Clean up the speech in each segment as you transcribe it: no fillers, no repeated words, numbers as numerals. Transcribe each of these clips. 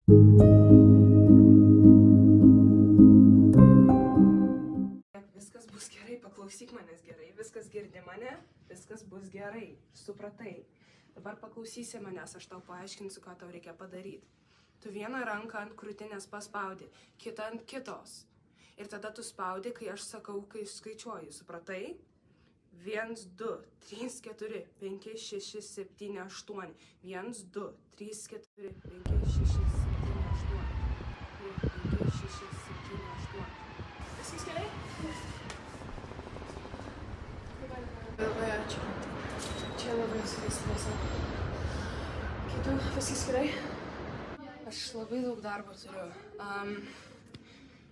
Viskas bus gerai, paklausyk manęs gerai, viskas girdi mane, viskas bus gerai, supratai. Dabar paklausysi manęs, aš tau paaiškinsiu, ką tau reikia padaryti. Tu vieną ranką ant krūtinės paspaudi, kitą ant kitos. Ir tada tu spaudi, kai aš sakau, kai skaičiuoju, supratai? 1, 2, 3, 4, 5, 6, 7, 8. 1, 2, 3, 4, 5, 6, 7, 8. 5, 6, 7, 8. Viskas gerai? Labai ačiū. Čia labai suvisvėsa. Kitų, viskas gerai? Aš labai daug darbo turiu.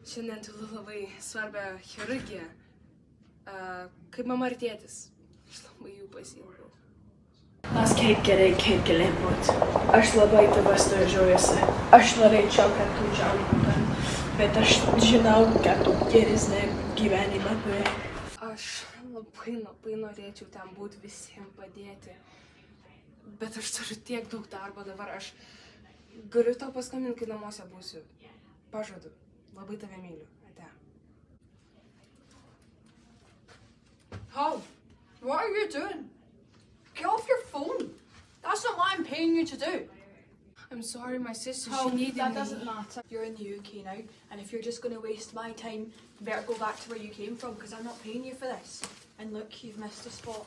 Šiandien turiu labai svarbią chirurgiją. Kaip mama ir tėtis. Aš labai jų pasiilgau. Mes kaip gerai būt. Aš labai tavęs didžiuojuosi. Aš norėčiau, kad tu džiaugtum, bet aš žinau, kad tu geresnį gyvenimą turi. Aš labai norėčiau ten būti, visiems padėti. Bet aš turiu tiek daug darbo dabar. Aš galiu tau paskambinti, kai namuose būsiu. Pažadu. Labai tave myliu. Ate. Paul, what are you doing? Get off your phone. That's not what I'm paying you to do. I'm sorry, my sister, Paul, she needed that me. doesn't matter. You're in the UK now, and if you're just going to waste my time, you better go back to where you came from, because I'm not paying you for this. And look, you've missed a spot.